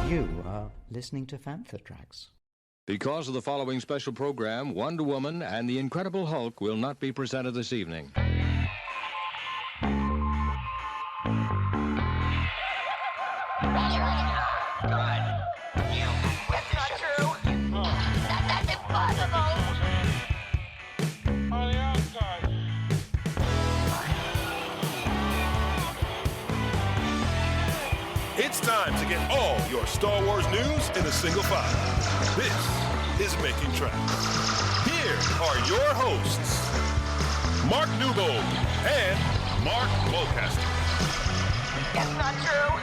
You are listening to Fantha Tracks. Because of the following special program, Wonder Woman and the Incredible Hulk will not be presented this evening. It's time to get all your Star Wars news in a single file. This is Making Tracks. Here are your hosts, Mark Newbold and Mark Mulcaster. That's not true.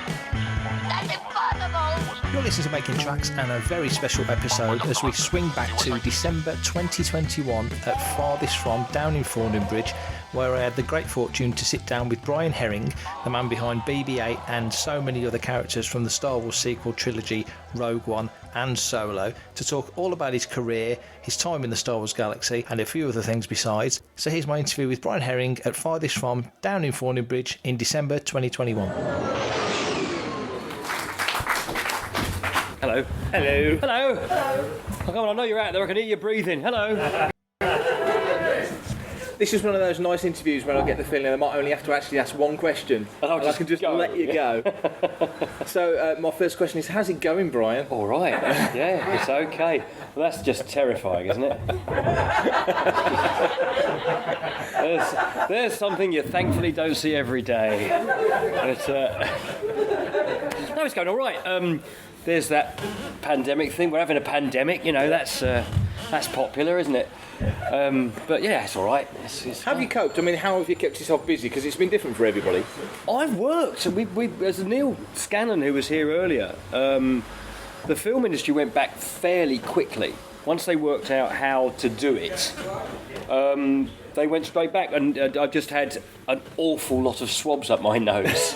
That's impossible. You're listening to Making Tracks and a very special episode as we swing back to December 2021 at Farthest from down in Thornbridge, where I had the great fortune to sit down with Brian Herring, the man behind BB-8 and so many other characters from the Star Wars sequel trilogy, Rogue One and Solo, to talk all about his career, his time in the Star Wars galaxy and a few other things besides. So here's my interview with Brian Herring at Farthest from down in Thornbridge in December 2021. Hello. Hello. Hello. Hello. Oh, come on, I know you're out there. I can hear you breathing. Hello. This is one of those nice interviews where I get the feeling I might only have to actually ask one question and I can just let you go. So my first question is, how's it going, Brian? All right. Yeah, it's okay. Well, that's just terrifying, isn't it? There's something you thankfully don't see every day. But, no, it's going all right. There's that pandemic thing. We're having a pandemic, you know, that's popular, isn't it? But yeah, it's all right. How have you coped? I mean, how have you kept yourself busy? Because it's been different for everybody. I've worked. We as Neil Scanlon, who was here earlier, the film industry went back fairly quickly. Once they worked out how to do it, they went straight back. And I've just had an awful lot of swabs up my nose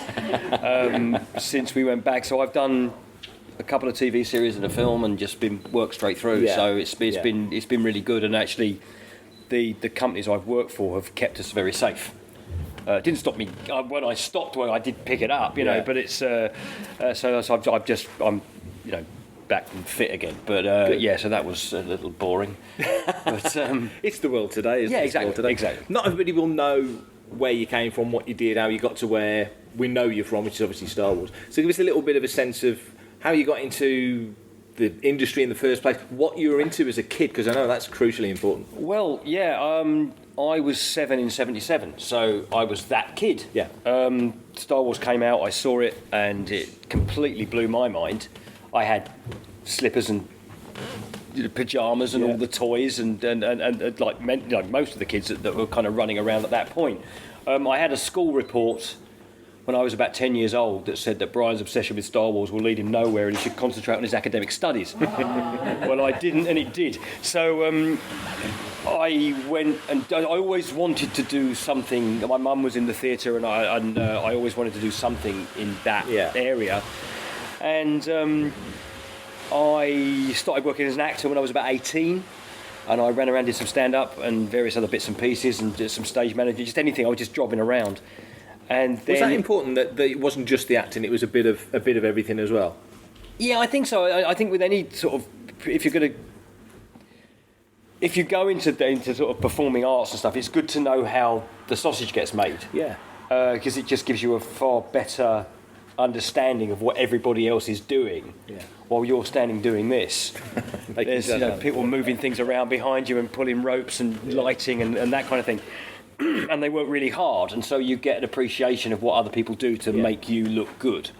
since we went back. So I've done a couple of TV series and a film, and just been worked straight through. Yeah. So it's been really good, and actually, the companies I've worked for have kept us very safe. It didn't stop me when I stopped. Well, I did pick it up, you know. But it's so I'm back and fit again. But so that was a little boring. But it's the world today, isn't it? Exactly. Not everybody will know where you came from, what you did, how you got to where we know you're from, which is obviously Star Wars. So give us a little bit of a sense of how you got into the industry in the first place, what you were into as a kid, because I know that's crucially important. Well, yeah, I was 7 in 77, so I was that kid. Yeah. Star Wars came out, I saw it, and it completely blew my mind. I had slippers and pyjamas and all the toys and like most of the kids that were kind of running around at that point. I had a school report when I was about 10 years old that said that Brian's obsession with Star Wars will lead him nowhere and he should concentrate on his academic studies. Well, I didn't, and it did. So I went, and I always wanted to do something. My mum was in the theatre, and I always wanted to do something in that area. And I started working as an actor when I was about 18. And I ran around, did some stand-up and various other bits and pieces, and did some stage management, just anything. I was just jobbing around. And then, was that important that it wasn't just the acting; it was a bit of everything as well? Yeah, I think so. I think with any sort of, if you go into sort of performing arts and stuff, it's good to know how the sausage gets made. Yeah, because it just gives you a far better understanding of what everybody else is doing. Yeah. While you're standing doing this, there's people moving things around behind you and pulling ropes and lighting and that kind of thing. And they work really hard, and so you get an appreciation of what other people do to make you look good.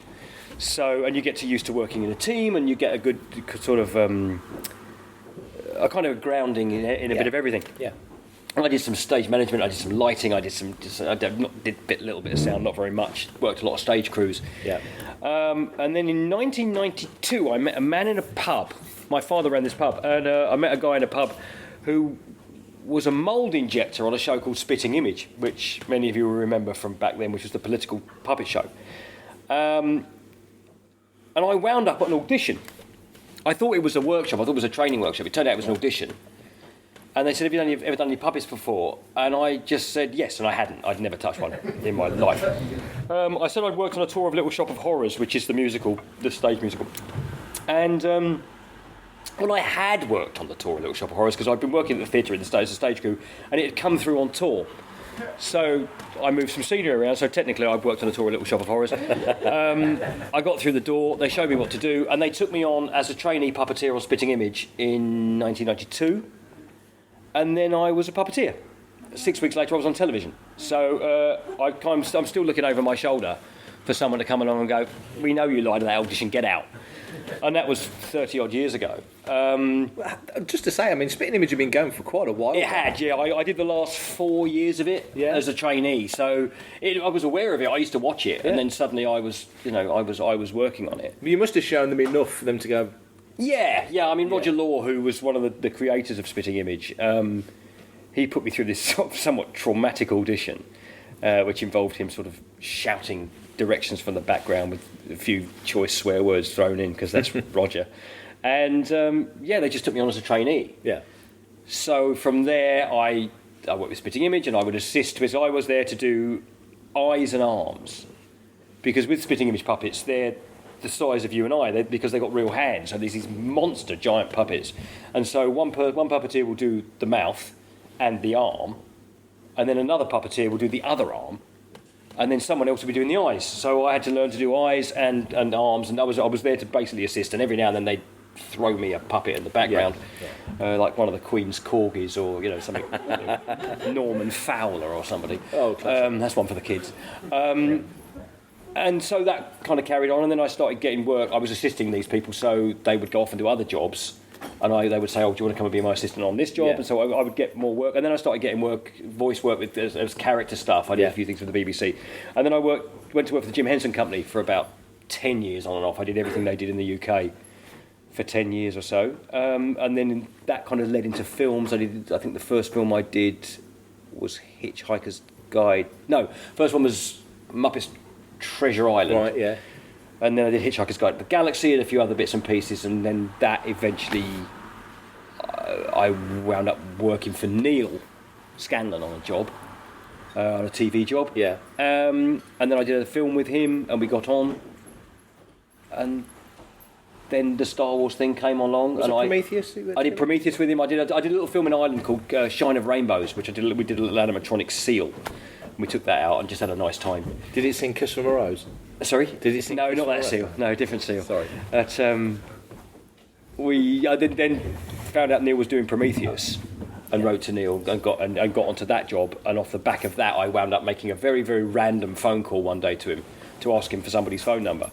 So, and you get used to working in a team, and you get a good sort of a kind of grounding in a bit of everything. Yeah. And I did some stage management, I did some lighting, I did a little bit of sound, not very much. Worked a lot of stage crews. Yeah. And then in 1992, I met a man in a pub. My father ran this pub, and I met a guy in a pub who was a mould injector on a show called Spitting Image, which many of you will remember from back then, which was the political puppet show. And I wound up at an audition. I thought it was a workshop, I thought it was a training workshop. It turned out it was an audition. And they said, have you ever done any puppets before? And I just said yes, and I hadn't. I'd never touched one in my life. I said I'd worked on a tour of Little Shop of Horrors, which is the musical, the stage musical. And well, I had worked on the tour in Little Shop of Horrors because I'd been working at the theatre in the States, the stage crew, and it had come through on tour. So I moved some scenery around, so technically I've worked on a tour at Little Shop of Horrors. I got through the door, they showed me what to do, and they took me on as a trainee puppeteer on Spitting Image in 1992. And then I was a puppeteer. 6 weeks later I was on television. So I'm still looking over my shoulder for someone to come along and go, we know you lied at that audition, get out. And that was 30 odd years ago. Just to say, I mean, Spitting Image had been going for quite a while. It had, yeah. I did the last 4 years of it as a trainee, so I was aware of it. I used to watch it, and then suddenly I was working on it. But you must have shown them enough for them to go. Yeah. I mean, Roger Law, who was one of the creators of Spitting Image, he put me through this sort of somewhat traumatic audition, which involved him sort of shouting directions from the background with a few choice swear words thrown in, because that's Roger. And they just took me on as a trainee. Yeah. So from there, I worked with Spitting Image, and I would assist, because I was there to do eyes and arms. Because with Spitting Image puppets, they're the size of you and I, because they've got real hands. So there's these monster giant puppets. And so one puppeteer will do the mouth and the arm, and then another puppeteer will do the other arm, and then someone else will be doing the eyes. So I had to learn to do eyes and arms, and I was there to basically assist, and every now and then they'd throw me a puppet in the background, like one of the Queen's corgis, or something, Norman Fowler or somebody. Oh, that's one for the kids. And so that kind of carried on, and then I started getting work. I was assisting these people, so they would go off and do other jobs, and they would say, "Oh, do you want to come and be my assistant on this job?" Yeah. And so I would get more work, and then I started getting voice work with as character stuff. I did a few things for the BBC, and then I went to work for the Jim Henson Company for about 10 years on and off. I did everything they did in the UK for 10 years or so, and then that kind of led into films. I think the first film I did was Hitchhiker's Guide. No, first one was Muppets Treasure Island. Right, yeah. And then I did Hitchhiker's Guide to the Galaxy and a few other bits and pieces, and then that eventually I wound up working for Neil Scanlon on a job, on a TV job. Yeah. And then I did a film with him, and we got on, and then the Star Wars thing came along. Was and it Prometheus? I did Prometheus with him. I did a little film in Ireland called Shine of Rainbows, which we did a little animatronic seal. We took that out and just had a nice time. Did it sing Kiss from a Rose? Sorry? Did it sing? No, Kiss not from a that Rose? seal. No, different seal. Sorry. But I then found out Neil was doing Prometheus, and wrote to Neil and got onto that job. And off the back of that, I wound up making a very, very random phone call one day to him to ask him for somebody's phone number.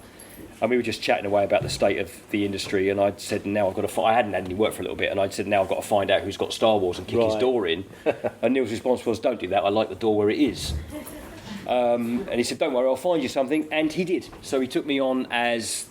And we were just chatting away about the state of the industry, and I'd said, now I've got to I hadn't had any work for a little bit, and I'd said, now I've got to find out who's got Star Wars and kick his door in. And Neil's response was, don't do that, I like the door where it is. And he said, don't worry, I'll find you something. And he did. So he took me on as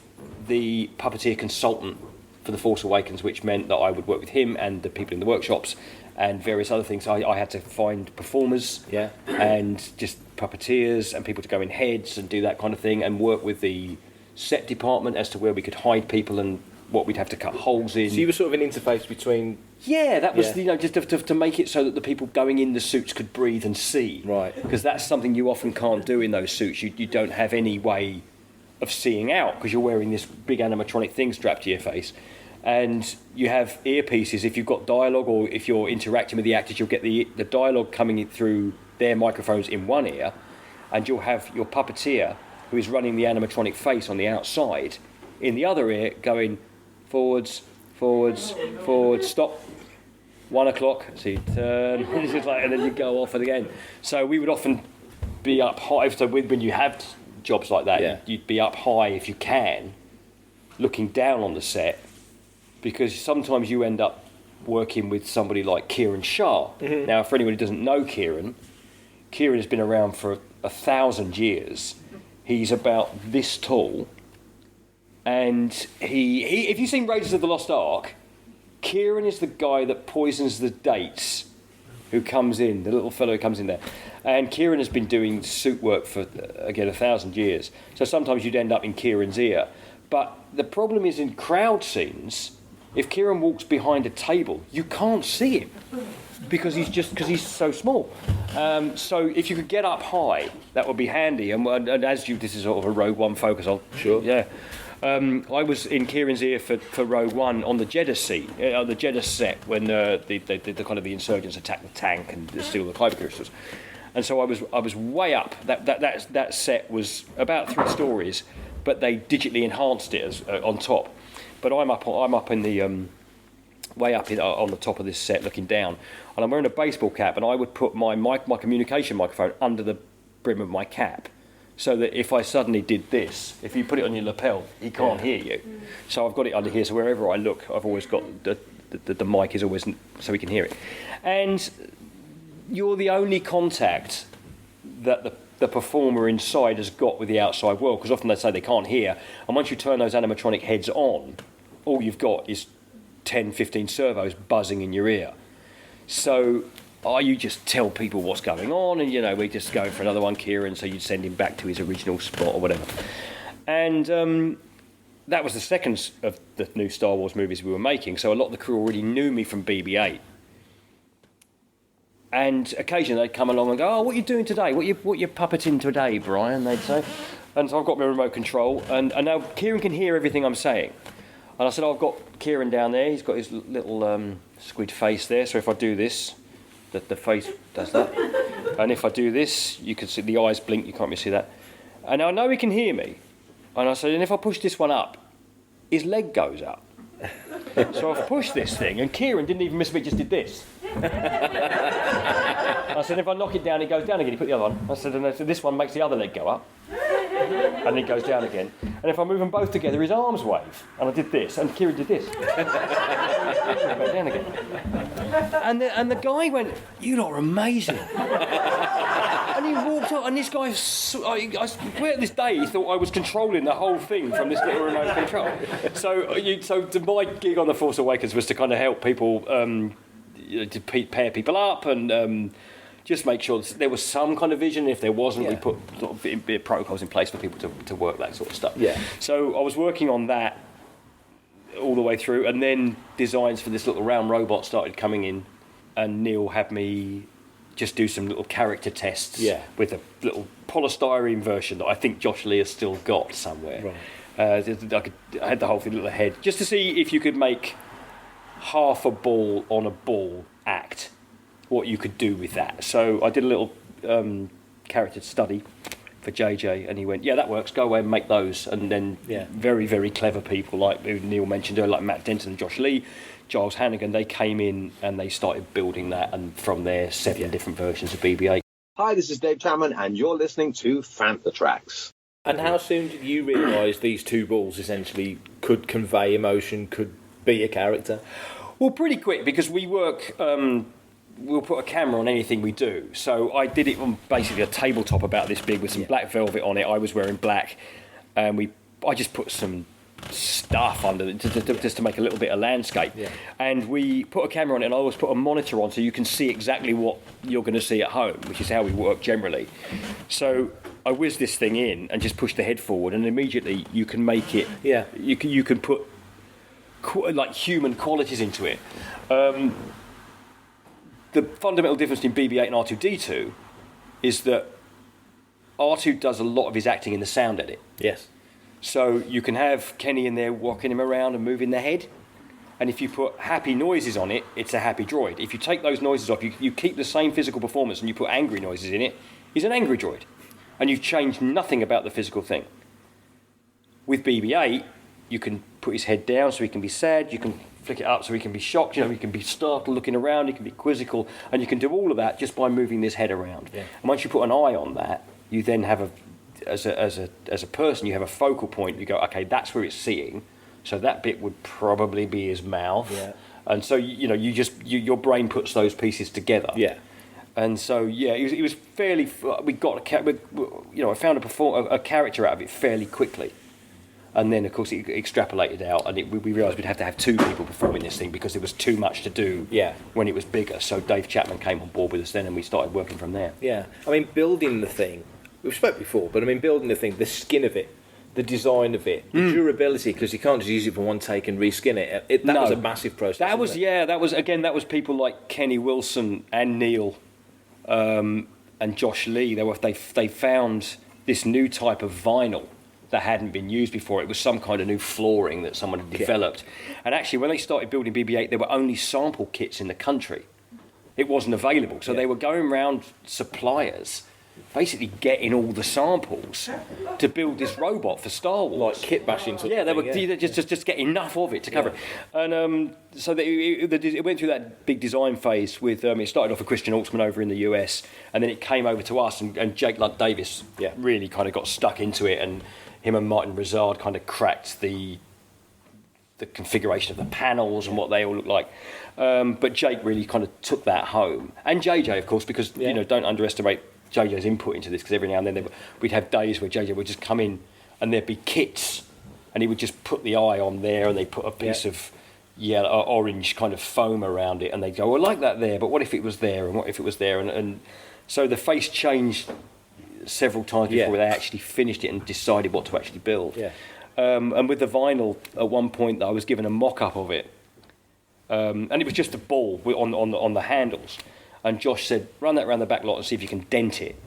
the puppeteer consultant for The Force Awakens, which meant that I would work with him and the people in the workshops and various other things. I had to find performers and just puppeteers and people to go in heads and do that kind of thing, and work with the set department as to where we could hide people and what we'd have to cut holes in. So you were sort of an interface between... Yeah, that was, just to make it so that the people going in the suits could breathe and see. Right. Because that's something you often can't do in those suits. You don't have any way of seeing out because you're wearing this big animatronic thing strapped to your face. And you have earpieces. If you've got dialogue or if you're interacting with the actors, you'll get the dialogue coming in through their microphones in one ear, and you'll have your puppeteer, who is running the animatronic face on the outside, in the other ear going forwards, stop, 1 o'clock, so you turn, and then you go off and again. So we would often be up high, so when you have jobs like that, you'd be up high if you can, looking down on the set, because sometimes you end up working with somebody like Kieran Shah. Mm-hmm. Now, for anyone who doesn't know Kieran has been around for 1,000 years. He's about this tall, and he if you've seen Raiders of the Lost Ark, Kieran is the guy that poisons the dates, who comes in, the little fellow who comes in there. And Kieran has been doing suit work for, again, 1,000 years. So sometimes you'd end up in Kieran's ear. But the problem is in crowd scenes, if Kieran walks behind a table, you can't see him because he's so small. So if you could get up high, that would be handy. And as this is sort of a Rogue One focus, I was in Kieran's ear for Rogue One on the Jeddah the Jeddah set when the kind of the insurgents attacked the tank and steal the Kyber crystals, and so I was way up. That set was about 3 stories, but they digitally enhanced it as on top. But I'm up in the way up on the top of this set, looking down, and I'm wearing a baseball cap, and I would put my communication microphone under the brim of my cap, so that if I suddenly did this, if you put it on your lapel, he can't hear you. So I've got it under here, so wherever I look, I've always got the mic is always so he can hear it. And you're the only contact that the performer inside has got with the outside world, because often they say they can't hear, and once you turn those animatronic heads on, all you've got is 10, 15 servos buzzing in your ear. So you just tell people what's going on, and we're just going for another one, Kieran, so you'd send him back to his original spot or whatever. And that was the second of the new Star Wars movies we were making, so a lot of the crew already knew me from BB-8. And occasionally they'd come along and go, "Oh, what are you doing today? What you puppeting today, Brian?" they'd say. And so I've got my remote control, and now Kieran can hear everything I'm saying. And I said, I've got Kieran down there, he's got his little squid face there, so if I do this, the face does that. And if I do this, you can see the eyes blink, you can't really see that. And I know he can hear me. And I said, and if I push this one up, his leg goes up. So I've pushed this thing, and Kieran didn't even miss me, just did this. I said, if I knock it down, it goes down again. He put the other on. I said, and this one makes the other leg go up. And it goes down again. And if I move them both together, his arms wave. And I did this, and Kieran did this. And it goes down again. And the guy went, "You lot are amazing." And he walked up, and this guy, I swear to this day, he thought I was controlling the whole thing from this little remote control. So my gig on The Force Awakens was to kind of help people, to pair people up and just make sure there was some kind of vision. If there wasn't, we put sort of protocols in place for people to work that sort of stuff. Yeah. So I was working on that all the way through, and then designs for this little round robot started coming in, and Neil had me just do some little character tests with a little polystyrene version that I think Josh Lee has still got somewhere. Right. I had the whole thing, little head, just to see if you could make half a ball on a ball act, what you could do with that. So I did a little character study for JJ, and he went, "Yeah, that works, go away and make those." And then very, very clever people like who Neil mentioned earlier, like Matt Denton and Josh Lee, Giles Hannigan, they came in and they started building that, and from there 7 different versions of BB-8. Hi, this is Dave Chapman, and you're listening to Fantha Tracks. And how soon did you realise these 2 balls essentially could convey emotion, could be a character? Well, pretty quick, because we work... we'll put a camera on anything we do. So I did it on basically a tabletop about this big with some black velvet on it. I was wearing black, and I just put some stuff under it just to make a little bit of landscape. Yeah. And we put a camera on it, and I always put a monitor on so you can see exactly what you're going to see at home, which is how we work generally. So I whiz this thing in and just push the head forward, and immediately you can make it. Yeah. You can put like human qualities into it. The fundamental difference between BB-8 and R2-D2 is that R2 does a lot of his acting in the sound edit. Yes. So you can have Kenny in there walking him around and moving the head, and if you put happy noises on it, it's a happy droid. If you take those noises off, you keep the same physical performance and you put angry noises in it, he's an angry droid. And you've changed nothing about the physical thing. With BB-8, you can put his head down so he can be sad, you can flick it up so he can be shocked, he can be startled looking around, he can be quizzical, and you can do all of that just by moving this head around. Yeah. And once you put an eye on that, you then have as a person, you have a focal point. You go, okay, that's where it's seeing, so that bit would probably be his mouth. Yeah. And so your brain puts those pieces together. Yeah. And so it was fairly. I found a character out of it fairly quickly. And then, of course, it extrapolated out, and we realised we'd have to have 2 people performing this thing because there was too much to do when it was bigger. So Dave Chapman came on board with us then, and we started working from there. Yeah. I mean, building the thing, we've spoke before, but I mean, building the thing, the skin of it, the design of it, the durability, because you can't just use it for one take and reskin it. That was a massive process. That was people like Kenny Wilson and Neil and Josh Lee. They found this new type of vinyl that hadn't been used before. It was some kind of new flooring that someone had developed. And actually, when they started building BB-8, there were only sample kits in the country. It wasn't available. So they were going around suppliers, basically getting all the samples to build this robot for Star Wars. Like kit bashing sort of thing. They just get enough of it to cover it. And so it went through that big design phase with, it started off with Christian Altman over in the US, and then it came over to us, and Jake Ludd-Davis really kind of got stuck into it, and him and Martin Rizard kind of cracked the configuration of the panels and what they all look like. But Jake really kind of took that home. And JJ, of course, because, don't underestimate JJ's input into this, because every now and then we'd have days where JJ would just come in and there'd be kits, and he would just put the eye on there, and they put a piece of yellow or orange kind of foam around it, and they'd go, well, I like that there, but what if it was there, and what if it was there? And so the face changed several times before they actually finished it and decided what to actually build. And with the vinyl, at one point I was given a mock-up of it, and it was just a ball on the handles, and Josh said, run that around the back lot and see if you can dent it.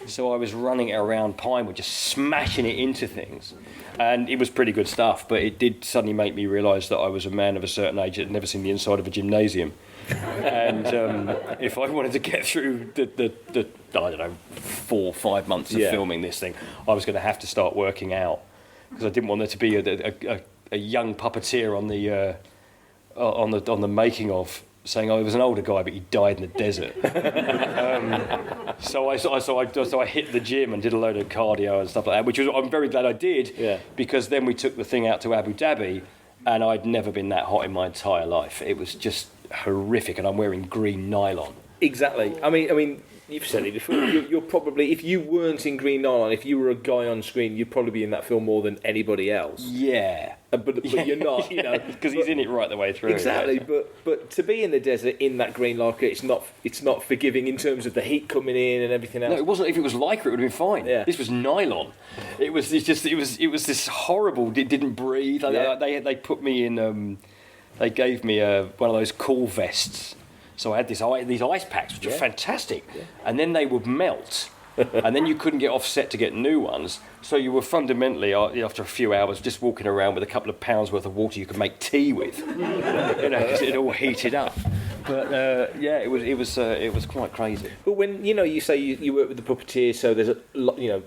So I was running it around Pinewood, just smashing it into things, and it was pretty good stuff, but it did suddenly make me realise that I was a man of a certain age that had never seen the inside of a gymnasium. And if I wanted to get through the I don't know, 4 or 5 months of filming this thing, I was going to have to start working out, because I didn't want there to be a young puppeteer on the making of, saying, "Oh, he was an older guy, but he died in the desert." So I hit the gym and did a load of cardio and stuff like that, which I'm very glad I did, because then we took the thing out to Abu Dhabi, and I'd never been that hot in my entire life. It was just horrific, and I'm wearing green nylon. Exactly. I mean, you've said it before. You're probably, if you weren't in green nylon, if you were a guy on screen, you'd probably be in that film more than anybody else. Yeah. But you're not, because he's in it right the way through. Exactly. But to be in the desert in that green lycra, it's not forgiving in terms of the heat coming in and everything else. No, it wasn't. If it was lycra, it would have been fine. Yeah. This was nylon. It was this horrible. It didn't breathe. They put me in. They gave me one of those cool vests. So I had these ice packs, which are fantastic, and then they would melt, and then you couldn't get offset to get new ones. So you were fundamentally, after a few hours, just walking around with a couple of pounds worth of water you could make tea with, because it all heated up. But it was quite crazy. But when you say you work with the puppeteer, so there's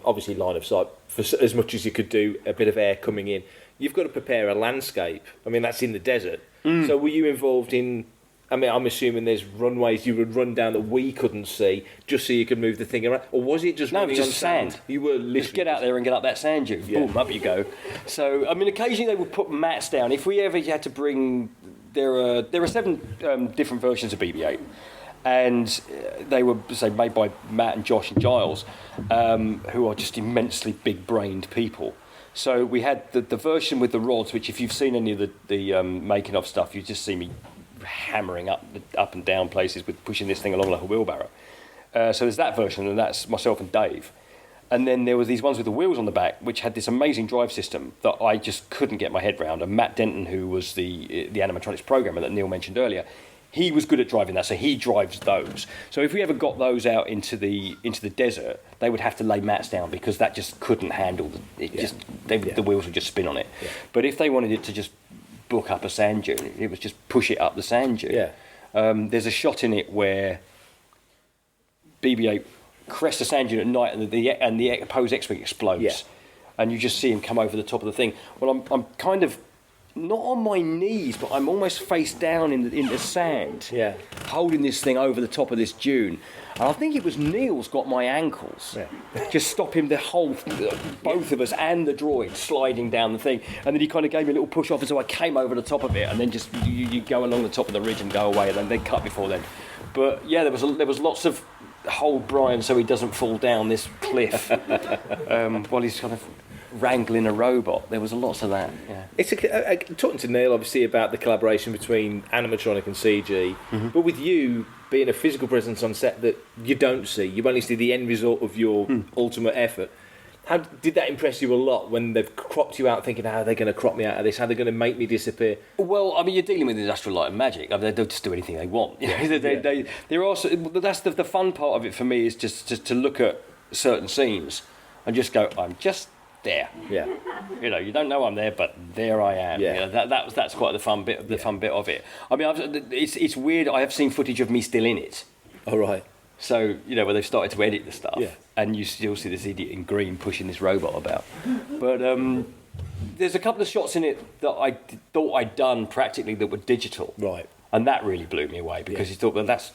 obviously line of sight for as much as you could do, a bit of air coming in. You've got to prepare a landscape. I mean, that's in the desert. So were you involved in? I mean, I'm assuming there's runways you would run down that we couldn't see, just so you could move the thing around, or was it just running on sand? You were literally just get out there and get up that sand dune. Boom, up you go. So I mean, occasionally they would put mats down. If we ever had to bring, there are 7 different versions of BB-8, and they were made by Matt and Josh and Giles, who are just immensely big-brained people. So we had the version with the rods, which if you've seen any of the making of stuff, you just see me hammering up and down places with pushing this thing along like a wheelbarrow. So there's that version, and that's myself and Dave. And then there were these ones with the wheels on the back, which had this amazing drive system that I just couldn't get my head around. And Matt Denton, who was the animatronics programmer that Neil mentioned earlier, he was good at driving that, so he drives those. So if we ever got those out into the desert, they would have to lay mats down, because that just couldn't handle the wheels would just spin on it. Yeah. But if they wanted it to just book up a sand dune, it was just push it up the sand dune. There's a shot in it where BB-8 crests a sand dune at night, and the opposed X-wing explodes, and you just see him come over the top of the thing. Well, I'm kind of not on my knees, but I'm almost face down in the sand, holding this thing over the top of this dune. And I think it was Neil's got my ankles, just stopping both of us and the droid sliding down the thing. And then he kind of gave me a little push off, and so I came over the top of it, and then just you go along the top of the ridge and go away, and then they cut before then. But yeah, there was lots of hold Brian so he doesn't fall down this cliff while he's kind of wrangling a robot. There was lots of that. Yeah. It's talking to Neil obviously about the collaboration between animatronic and CG, but with you being a physical presence on set that you don't see, you only see the end result of your ultimate effort. How did that impress you a lot when they've cropped you out, thinking, how are they going to crop me out of this? How are they going to make me disappear? Well, I mean, you're dealing with industrial light and magic. I mean, they'll just do anything they want. They're also, that's the fun part of it for me, is just to look at certain scenes and just go, I'm just there. Yeah. You know, you don't know I'm there, but there I am. Yeah. You know, that's quite the fun bit. The fun bit of it. I mean, it's weird. I have seen footage of me still in it. All right. So you know, where they've started to edit the stuff, Yeah. and you still see this idiot in green pushing this robot about. But there's a couple of shots in it that I thought I'd done practically that were digital. Right. And that really blew me away because you thought, well, that's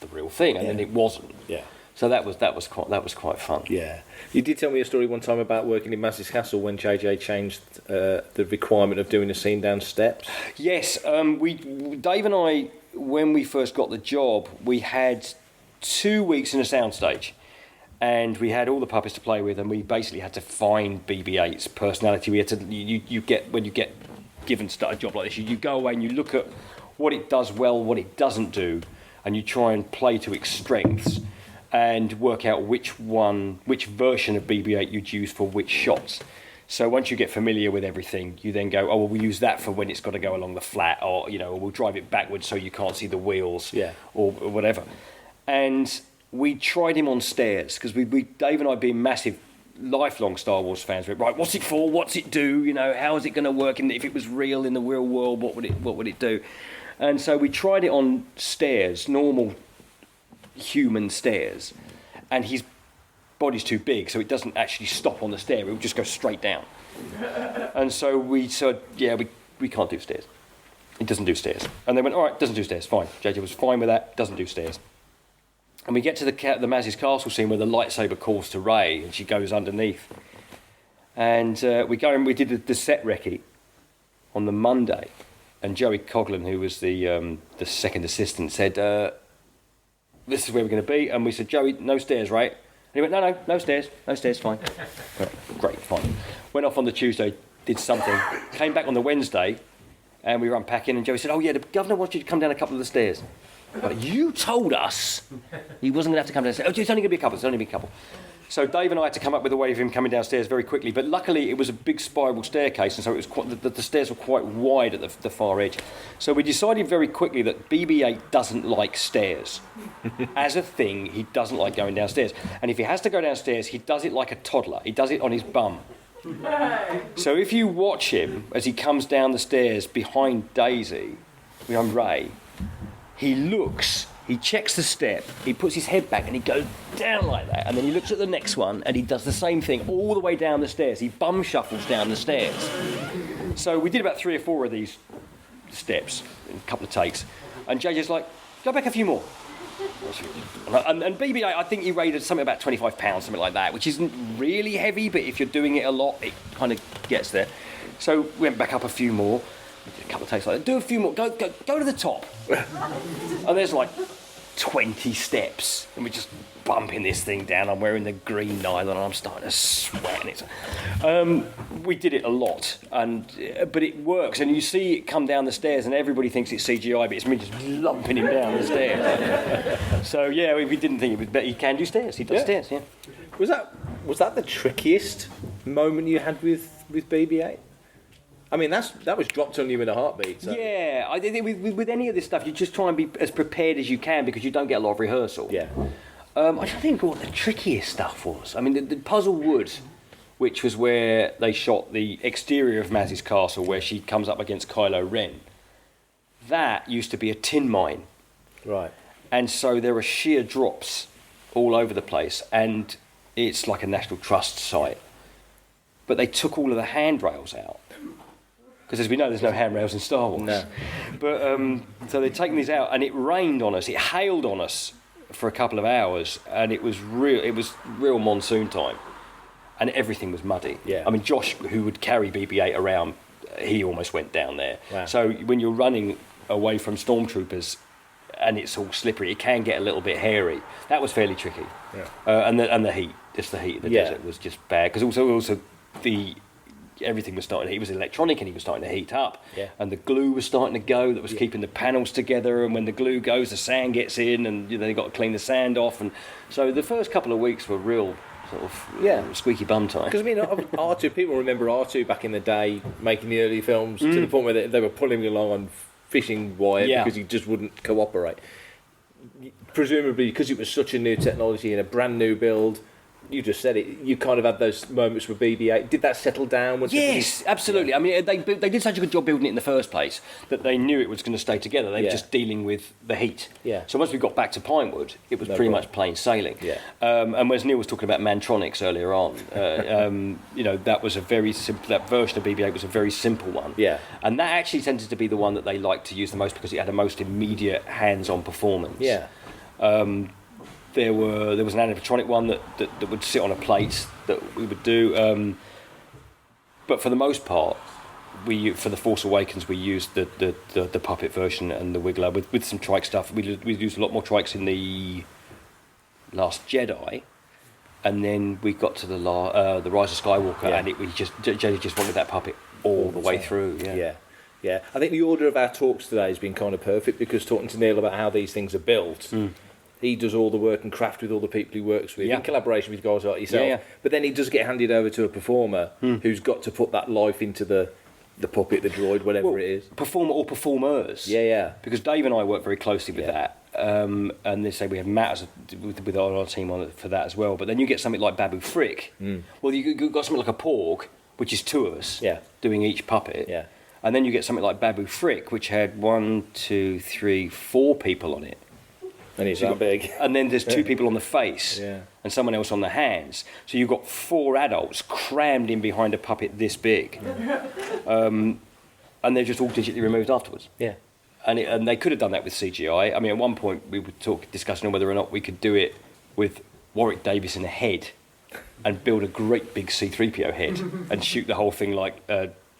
the real thing, and then it wasn't. Yeah. So that was quite fun. Yeah. You did tell me a story one time about working in Maz's Castle when JJ changed the requirement of doing a scene down steps. Yes, Dave and I, when we first got the job, we had 2 weeks in a soundstage, and we had all the puppets to play with, and we basically had to find BB-8's personality. We had to you get when you get given a job like this, you go away and you look at what it does well, what it doesn't do, and you try and play to its strengths and work out which version of BB-8 you'd use for which shots. So once you get familiar with everything, you then go, oh, well, we'll use that for when it's got to go along the flat, or, you know, we'll drive it backwards so you can't see the wheels, or whatever. And we tried him on stairs, because Dave and I, being massive, lifelong Star Wars fans, went, right, what's it for? What's it do? You know, how is it going to work? And if it was real in the real world, what would it do? And so we tried it on stairs, normal human stairs, and his body's too big, so it doesn't actually stop on the stair, it will just go straight down. And so we said, yeah, we can't do stairs. It doesn't do stairs. And they went, all right, doesn't do stairs, fine. JJ was fine with that, doesn't do stairs. And we get to the Maz's Castle scene where the lightsaber calls to Rey, and she goes underneath. And we go and we did the set recce on the Monday, and Joey Coughlin, who was the second assistant, said, this is where we're going to be. And we said, Joey, no stairs, right? And he went, no stairs, fine. Went, great, fine. Went off on the Tuesday, did something, came back on the Wednesday, and we were unpacking, and Joey said, oh yeah, the governor wants you to come down a couple of the stairs. But you told us he wasn't going to have to come downstairs. Oh, it's only going to be a couple. So Dave and I had to come up with a way of him coming downstairs very quickly, but luckily it was a big spiral staircase, and so it was quite, the stairs were quite wide at the far edge. So we decided very quickly that BB-8 doesn't like stairs. As a thing, he doesn't like going downstairs. And if he has to go downstairs, he does it like a toddler. He does it on his bum. So if you watch him as he comes down the stairs behind Rey, he checks the step, he puts his head back and he goes down like that, and then he looks at the next one and he does the same thing all the way down the stairs. He bum shuffles down the stairs. So we did about 3 or 4 of these steps in a couple of takes, and JJ's like, go back a few more. And BB-8, I think he rated something about 25 pounds, something like that, which isn't really heavy, but if you're doing it a lot, it kind of gets there. So we went back up a few more. We did a couple of takes like that. Do a few more. Go to the top. And there's like 20 steps, and we're just bumping this thing down. I'm wearing the green nylon, and I'm starting to sweat. We did it a lot, but it works. And you see it come down the stairs, and everybody thinks it's CGI, but it's me just lumping him down the stairs. So yeah, we didn't think it was, but he can do stairs. He does stairs. Yeah. Was that the trickiest moment you had with BB-8? I mean, that was dropped on you in a heartbeat. So. Yeah, I think with any of this stuff, you just try and be as prepared as you can because you don't get a lot of rehearsal. Yeah. I think what the trickiest stuff was. I mean, the Puzzle Wood, which was where they shot the exterior of Maz's castle, where she comes up against Kylo Ren. That used to be a tin mine. Right. And so there are sheer drops all over the place, and it's like a National Trust site. But they took all of the handrails out. Because as we know, there's no handrails in Star Wars. No. But so they'd taken these out, and it rained on us. It hailed on us for a couple of hours, and it was real monsoon time, and everything was muddy. Yeah. I mean, Josh, who would carry BB-8 around, he almost went down there. Wow. So when you're running away from stormtroopers, and it's all slippery, it can get a little bit hairy. That was fairly tricky. Yeah. And the heat, just the heat of the desert was just bad. Because also everything was starting to heat. It was electronic and he was starting to heat up. Yeah. And the glue was starting to go that was keeping the panels together, and when the glue goes, the sand gets in, and they've got to clean the sand off. And so the first couple of weeks were real sort of squeaky bum time. Because I mean, R2, people remember R2 back in the day making the early films to the point where they were pulling him along on fishing wire because he just wouldn't cooperate. Presumably because it was such a new technology and a brand new build, you just said it. You kind of had those moments with BB-8. Did that settle down? Yes, absolutely. I mean, they did such a good job building it in the first place that they knew it was going to stay together. They were just dealing with the heat. Yeah. So once we got back to Pinewood, it was pretty much plain sailing. Yeah. And as Neil was talking about Mantronics earlier on, that was a very simple. That version of BB-8 was a very simple one. Yeah. And that actually tended to be the one that they liked to use the most because it had the most immediate hands-on performance. Yeah. There was an animatronic one that would sit on a plate that we would do, but for the most part, for the Force Awakens we used the puppet version and the Wiggler with some trike stuff. We used a lot more trikes in the Last Jedi, and then we got to the Rise of Skywalker, and Jedi just wanted that puppet all the way through. Yeah. I think the order of our talks today has been kind of perfect because talking to Neil about how these things are built. He does all the work and craft with all the people he works with in collaboration with guys like yourself. Yeah. But then he does get handed over to a performer who's got to put that life into the puppet, the droid, whatever it is. Performer or performers. Yeah. Because Dave and I work very closely with that. And they say we have Matt with our team on it for that as well. But then you get something like Babu Frick. Well, you've got something like a Porg, which is two of us doing each puppet. Yeah. And then you get something like Babu Frick, which had 1, 2, 3, 4 people on it. And he's that big. And then there's 2 people on the face and someone else on the hands. So you've got 4 adults crammed in behind a puppet this big. And they're just all digitally removed afterwards. Yeah. And they could have done that with CGI. I mean, at one point we were discussing on whether or not we could do it with Warwick Davis in the head and build a great big C-3PO head and shoot the whole thing like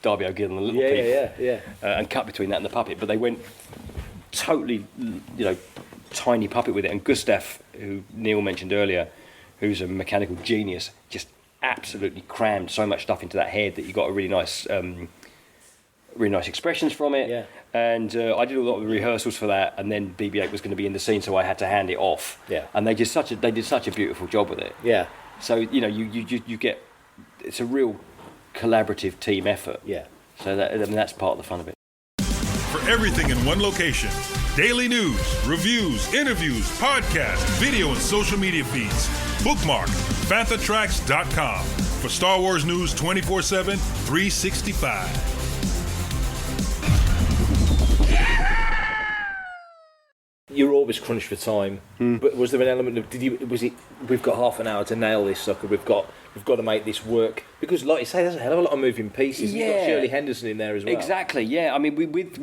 Darby O'Gill and the Little People. And cut between that and the puppet. But they went totally, tiny puppet with it, and Gustav, who Neil mentioned earlier, who's a mechanical genius, just absolutely crammed so much stuff into that head that you got a really nice expressions from it. Yeah. And I did a lot of rehearsals for that, and then BB-8 was going to be in the scene, so I had to hand it off. Yeah. And they did such a beautiful job with it. Yeah. So you get, it's a real collaborative team effort. Yeah. So that's part of the fun of it. For everything in one location, daily news, reviews, interviews, podcasts, video, and social media feeds, bookmark FanthaTracks.com for Star Wars news 24/7, 365. You're always crunched for time, but was there an element of we've got half an hour to nail this sucker, we've got to make this work, because like you say, there's a hell of a lot of moving pieces. You've got Shirley Henderson in there as well. Exactly, yeah. I mean, with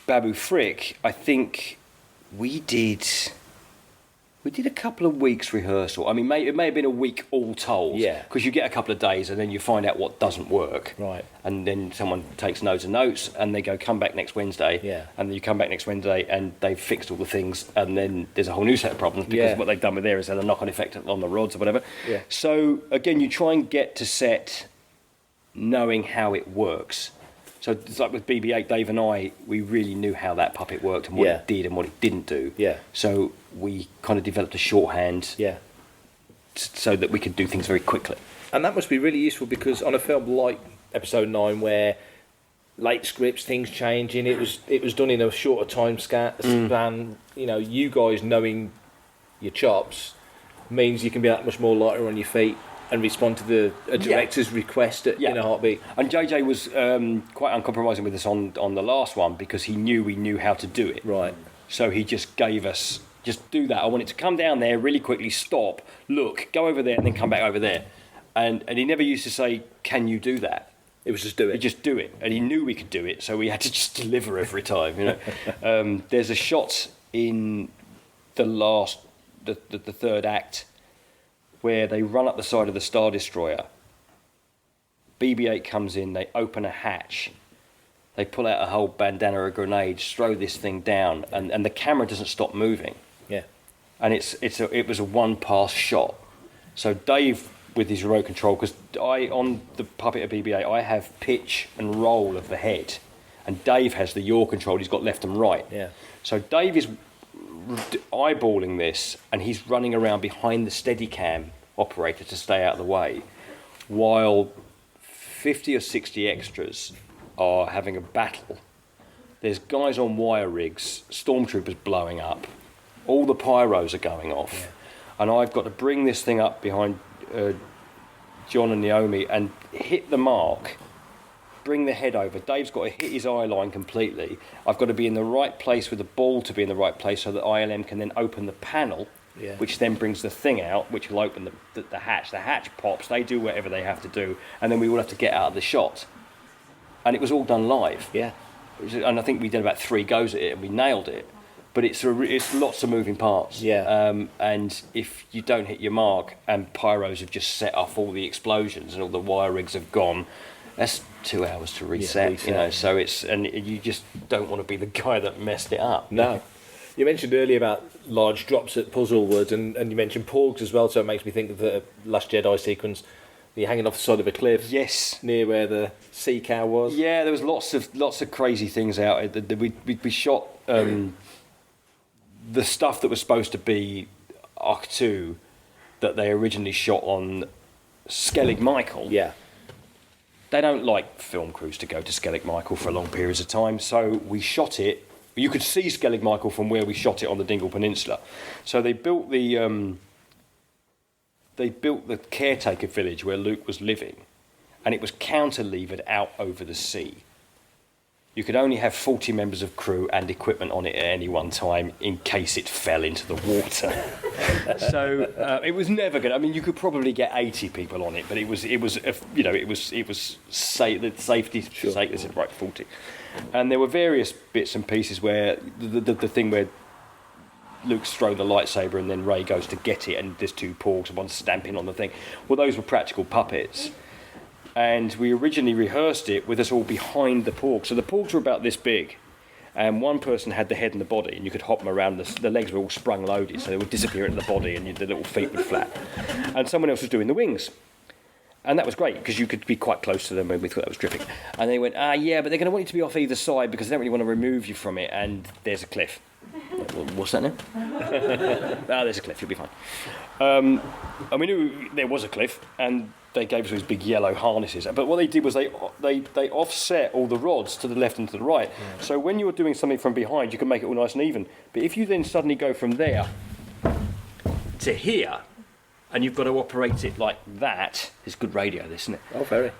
Babu Frick, I think we did a couple of weeks rehearsal. I mean, it may have been a week all told. Yeah. Because you get a couple of days and then you find out what doesn't work. Right. And then someone takes notes and they go, come back next Wednesday. Yeah. And then you come back next Wednesday and they've fixed all the things, and then there's a whole new set of problems because what they've done with there is had a knock-on effect on the rods or whatever. Yeah. So, again, you try and get to set knowing how it works. So it's like with BB-8, Dave and I, we really knew how that puppet worked and what it did and what it didn't do. Yeah. So we kind of developed a shorthand so that we could do things very quickly. And that must be really useful, because on a film like Episode 9, where late scripts, things changing, it was done in a shorter time span. You guys knowing your chops means you can be that much more lighter on your feet and respond to a director's request in a heartbeat. And JJ was quite uncompromising with us on the last one, because he knew we knew how to do it. Right. So he just gave us, just do that. I want it to come down there really quickly, stop, look, go over there, and then come back over there. And he never used to say, can you do that? It was just do it. He'd just do it. And he knew we could do it, so we had to just deliver every time, There's a shot in the third act where they run up the side of the Star Destroyer. BB-8 comes in, they open a hatch, they pull out a whole bandana of grenades, throw this thing down, and the camera doesn't stop moving. Yeah. And it was a one-pass shot. So Dave, with his remote control, because on the puppet of BB-8, I have pitch and roll of the head, and Dave has the yaw control, he's got left and right. Yeah. So Dave is eyeballing this, and he's running around behind the Steadicam operator to stay out of the way, while 50 or 60 extras are having a battle. There's guys on wire rigs, stormtroopers blowing up, all the pyros are going off. and I've got to bring this thing up behind John and Naomi and hit the mark, bring the head over. Dave's got to hit his eye line completely. I've got to be in the right place with the ball to be in the right place so that ILM can then open the panel, which then brings the thing out, which will open the hatch. The hatch pops, they do whatever they have to do, and then we all have to get out of the shot. And it was all done live. Yeah. And I think we did about 3 goes at it and we nailed it. But it's lots of moving parts. Yeah. And if you don't hit your mark and pyros have just set off all the explosions and all the wire rigs have gone, that's 2 hours to reset. You know. So and you just don't want to be the guy that messed it up. No. You mentioned earlier about large drops at Puzzlewood, and you mentioned porgs as well. So it makes me think of the Last Jedi sequence. You're hanging off the side of a cliff. Yes. Near where the sea cow was. Yeah, there was lots of crazy things out. We shot the stuff that was supposed to be Arc 2 that they originally shot on Skellig Michael. Yeah. They don't like film crews to go to Skellig Michael for long periods of time, so we shot it. You could see Skellig Michael from where we shot it on the Dingle Peninsula. So they built the caretaker village where Luke was living, and it was counter-levered out over the sea. You could only have 40 members of crew and equipment on it at any one time in case it fell into the water. So it was never good. I mean, you could probably get 80 people on it, but it was safe. The safety sake, they said right 40. And there were various bits and pieces where the thing where Luke's thrown the lightsaber and then Rey goes to get it and there's 2 porgs and one's stamping on the thing. Well, those were practical puppets. And we originally rehearsed it with us all behind the porgs. So the porgs were about this big, and one person had the head and the body, and you could hop them around. The legs were all sprung loaded, so they would disappear into the body, and the little feet would flap. And someone else was doing the wings. And that was great, because you could be quite close to them when we thought that was dripping. And they went, yeah, but they're going to want you to be off either side, because they don't really want to remove you from it, and there's a cliff. Well, what's that now? There's a cliff, you'll be fine. And we knew there was a cliff, and they gave us these big yellow harnesses. But what they did was they offset all the rods to the left and to the right. Yeah. So when you were doing something from behind, you could make it all nice and even. But if you then suddenly go from there to here, and you've got to operate it like that, it's good radio, this, isn't it? Oh, very.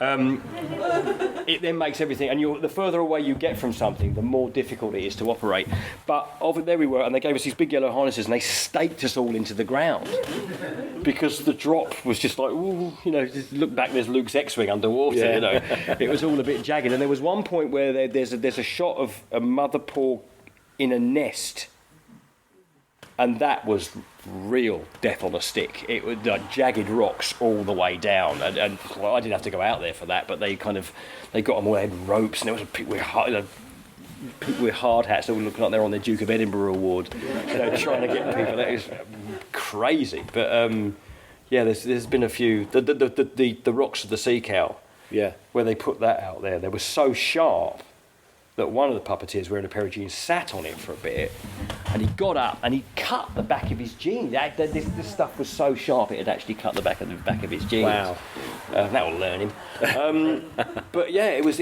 It then makes everything, and the further away you get from something, the more difficult it is to operate. But over there we were, and they gave us these big yellow harnesses, and they staked us all into the ground because the drop was just like, ooh, just look back, there's Luke's X-wing underwater. It was all a bit jagged. And there was one point where there's a shot of a mother porg in a nest. And that was real death on a stick. It was jagged rocks all the way down, and well, I didn't have to go out there for that. But they got them all, they had ropes, and there was people with hard hats that were looking like they're on their Duke of Edinburgh award, trying to get people. That is crazy. But there's been a few. The rocks of the sea cow, where they put that out there, they were so sharp that one of the puppeteers wearing a pair of jeans sat on it for a bit, and he got up and he cut the back of his jeans. This stuff was so sharp it had actually cut the back of his jeans. Wow. That will learn him. But yeah, it was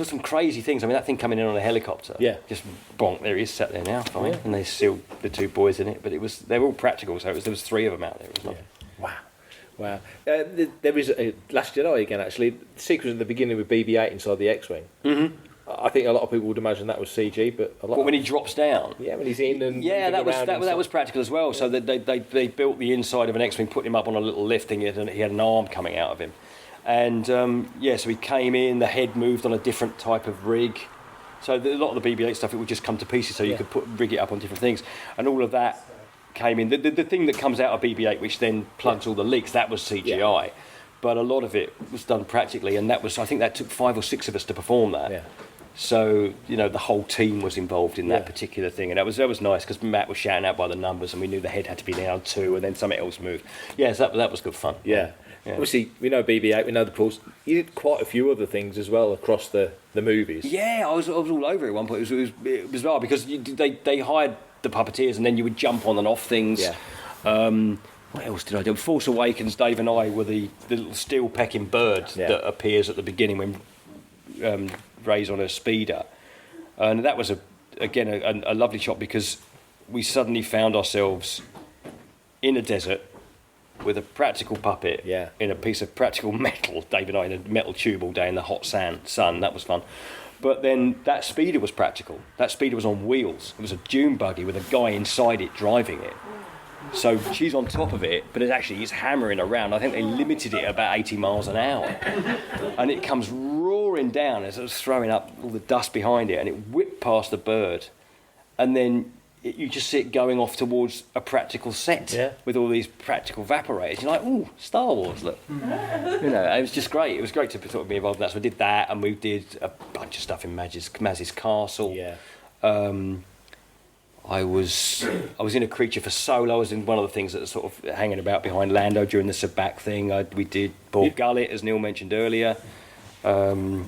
some crazy things. I mean, that thing coming in on a helicopter. Yeah. Just bonk. There he is, sat there now, fine. Yeah. And they sealed the 2 boys in it. But they were all practical, so there was 3 of them out there. It was lovely. Wow. There is a Last Jedi again, actually. The sequence at the beginning with BB-8 inside the X-wing. Mm-hmm. I think a lot of people would imagine that was CG, but when he drops down, when he's in and that was practical as well. So they built the inside of an X-wing, put him up on a little lift thing, and he had an arm coming out of him, and so he came in. The head moved on a different type of rig. So a lot of the BB-8 stuff, it would just come to pieces, so you could rig it up on different things, and all of that came in. The thing that comes out of BB-8, which then plugs all the leaks, that was CGI. Yeah. But a lot of it was done practically, and I think that took 5 or 6 of us to perform that. Yeah. So, the whole team was involved in that particular thing. And that was nice, because Matt was shouting out by the numbers, and we knew the head had to be down 2, and then something else moved. Yeah, so that was good fun. Yeah. Obviously, we know BB-8, we know the Pulse. You did quite a few other things as well across the movies. Yeah, I was all over it at one point. It was bizarre, because they hired the puppeteers, and then you would jump on and off things. Yeah. What else did I do? Force Awakens, Dave and I were the little steel-pecking bird that appears at the beginning when Rey's on her speeder, and that was a lovely shot, because we suddenly found ourselves in a desert with a practical puppet Yeah. in a piece of practical metal. Dave and I in a metal tube all day in the hot sun. That was fun. But then that speeder was practical. That speeder was on wheels. It was a dune buggy with a guy inside it driving it. So she's on top of it, but it's hammering around. I think they limited it at about 80 miles an hour. And it comes roaring down as it was throwing up all the dust behind it, and it whipped past the bird. And then you just see it going off towards a practical set with all these practical evaporators. You're like, ooh, Star Wars, look. It was just great. It was great to sort of be involved in that. So we did that, and we did a bunch of stuff in Maz's castle. Yeah. I was in a Creature for Soul. I was in one of the things that was sort of hanging about behind Lando during the Sabak thing. We did Paul Gullet, as Neil mentioned earlier. I've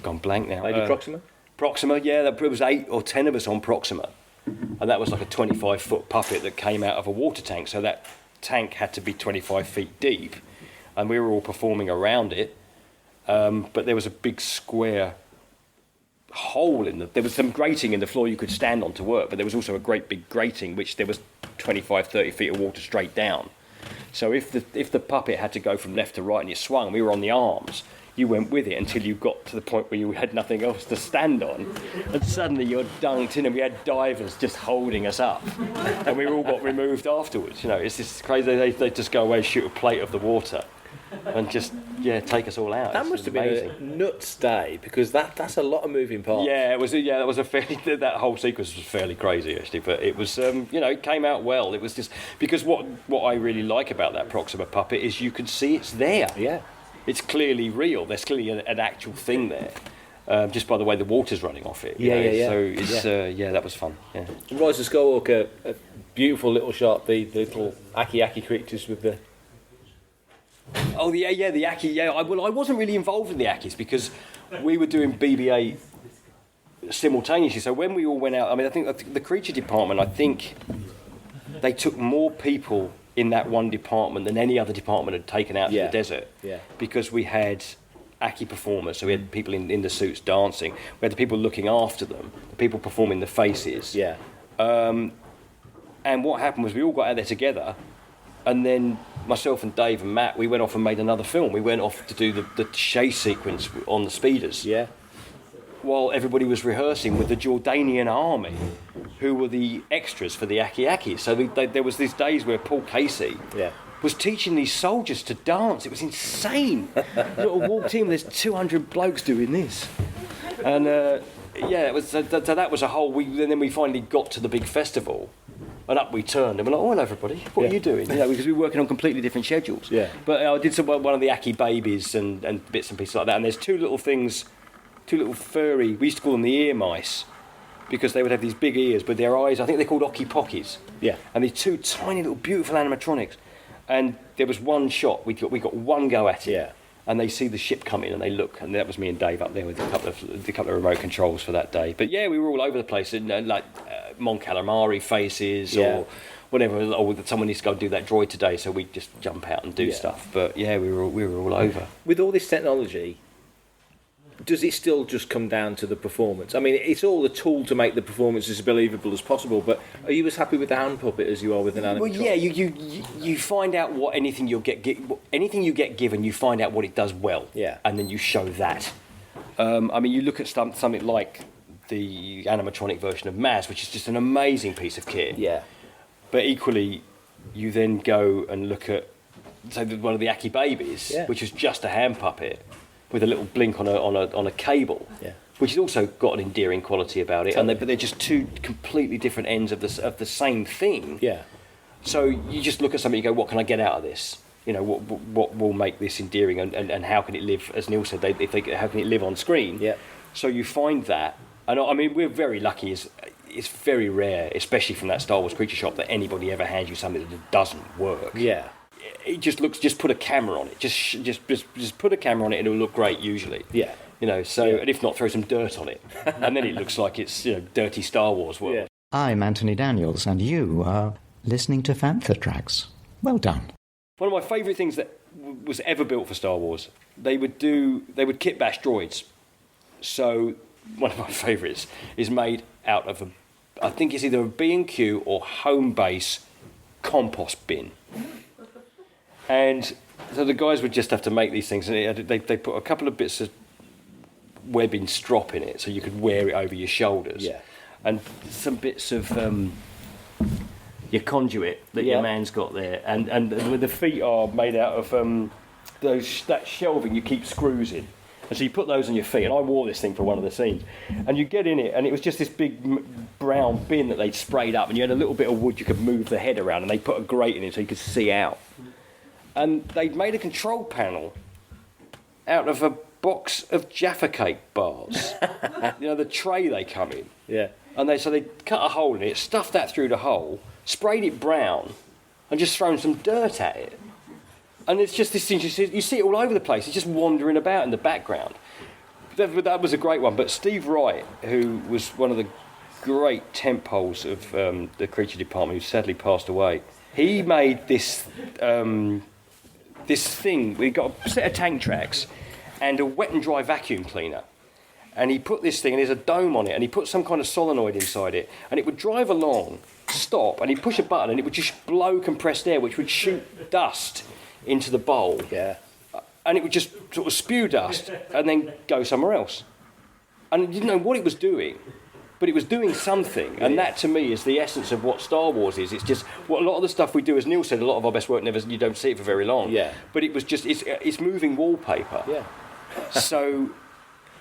gone blank now. Lady Proxima? Proxima, yeah. There was 8 or 10 of us on Proxima. And that was like a 25-foot puppet that came out of a water tank. So that tank had to be 25 feet deep. And we were all performing around it. But there was a big square hole there was some grating in the floor you could stand on to work, but there was also a great big grating which there was 25-30 feet of water straight down. So if the puppet had to go from left to right and you swung, we were on the arms, you went with it until you got to the point where you had nothing else to stand on, and suddenly you're dunked in, and we had divers just holding us up, and we all got removed afterwards. It's just crazy. They just go away, shoot a plate of the water and just take us all out. That must have been a nuts day, because that's a lot of moving parts. Yeah, it was. That was a fairly. That whole sequence was fairly crazy actually, but it was. It came out well. It was just because what I really like about that Proxima puppet is you can see it's there. Yeah, it's clearly real. There's clearly an actual thing there, just by the way the water's running off it. Yeah. So it's that was fun. Yeah. Rise of Skywalker, a beautiful little shot. The little Aki creatures with the. Oh, the Aki, I wasn't really involved in the Akis because we were doing BB-8 simultaneously. So when we all went out, I think the creature department, I think they took more people in that one department than any other department had taken out to the desert. Yeah. Because we had Aki performers, so we had people in the suits dancing. We had the people looking after them, the people performing the faces. Yeah. And what happened was we all got out there together, and then myself and Dave and Matt, we went off and made another film. We went off to do the chase sequence on the speeders. Yeah. While everybody was rehearsing with the Jordanian army, who were the extras for the Aki. So there was these days where Paul Casey was teaching these soldiers to dance. It was insane. You walked in, there's 200 blokes doing this. And it was. So that was a whole. Then we finally got to the big festival. And up we turned, and we're like, "Oh, hello, everybody! What are you doing?" Because we were working on completely different schedules. Yeah. But I did one of the Aki babies and bits and pieces like that. And there's two little furry. We used to call them the ear mice, because they would have these big ears, but their eyes, I think they're called Ocky Pockies. Yeah. And these two tiny little beautiful animatronics. And there was one shot. We got one go at it. Yeah. And they see the ship come in, and they look, and that was me and Dave up there with a couple of remote controls for that day. But we were all over the place, and Mon Calamari faces or whatever. Or someone needs to go and do that droid today, so we just jump out and do stuff. But we were all over. With all this technology, does it still just come down to the performance? I mean, it's all a tool to make the performance as believable as possible, but are you as happy with the hand puppet as you are with an animatronic? Well, yeah, you find out what anything you get given, you find out what it does well, and then you show that. You look at something like the animatronic version of Maz, which is just an amazing piece of kit. Yeah. But equally, you then go and look at one of the Aki babies, which is just a hand puppet with a little blink on a cable, which has also got an endearing quality about it. Totally. But they're just two completely different ends of the same thing. Yeah. So you just look at something, you go, what can I get out of this? What will make this endearing, and how can it live? As Neil said, how can it live on screen? Yeah. So you find that, and we're very lucky. It's very rare, especially from that Star Wars creature shop, that anybody ever hands you something that doesn't work. Yeah. It just put a camera on it. Just put a camera on it, and it'll look great usually. Yeah. And if not, throw some dirt on it, and then it looks like it's dirty Star Wars world. Yeah. I'm Anthony Daniels, and you are listening to Fantha Tracks. Well done. One of my favourite things that was ever built for Star Wars, they would kit bash droids. So one of my favourites is made out of I think it's either a B&Q or home base compost bin. And so the guys would just have to make these things, and they put a couple of bits of webbing strop in it so you could wear it over your shoulders. Yeah. And some bits of your conduit that your man's got there, and the feet are made out of that shelving you keep screws in. And so you put those on your feet, and I wore this thing for one of the scenes. And you get in it, and it was just this big brown bin that they'd sprayed up, and you had a little bit of wood you could move the head around, and they put a grate in it so you could see out. And they'd made a control panel out of a box of Jaffa Cake bars. You know, the tray they come in. Yeah. And they cut a hole in it, stuffed that through the hole, sprayed it brown, and just thrown some dirt at it. And it's just this thing, you see it all over the place. It's just wandering about in the background. That was a great one. But Steve Wright, who was one of the great tentpoles of the Creature Department, who sadly passed away, he made this thing. We got a set of tank tracks and a wet and dry vacuum cleaner. And he put this thing, and there's a dome on it, and he put some kind of solenoid inside it, and it would drive along, stop, and he'd push a button, and it would just blow compressed air, which would shoot dust into the bowl. Yeah. And it would just sort of spew dust and then go somewhere else. And you didn't know what it was doing, but it was doing something. And that, to me, is the essence of what Star Wars is. It's just what a lot of the stuff we do, as Neil said, a lot of our best work you don't see it for very long. Yeah. But it was just, it's moving wallpaper. Yeah. So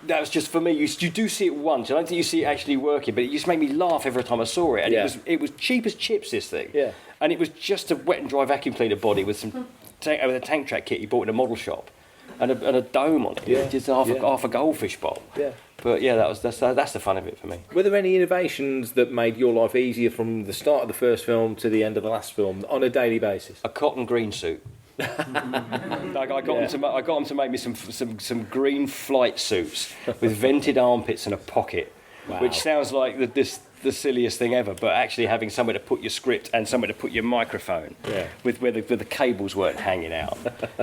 that was just, for me, you do see it once. I don't think you see it actually working, but it just made me laugh every time I saw it. And it was cheap as chips, this thing. Yeah. And it was just a wet and dry vacuum cleaner body with some with a tank track kit he bought in a model shop, and a dome on it. Yeah. Just half a goldfish bowl. Yeah. But yeah, that's the fun of it for me. Were there any innovations that made your life easier from the start of the first film to the end of the last film on a daily basis? A cotton green suit. I got them to make me some green flight suits with vented armpits and a pocket, which sounds like the silliest thing ever, but actually having somewhere to put your script and somewhere to put your microphone, with where the cables weren't hanging out,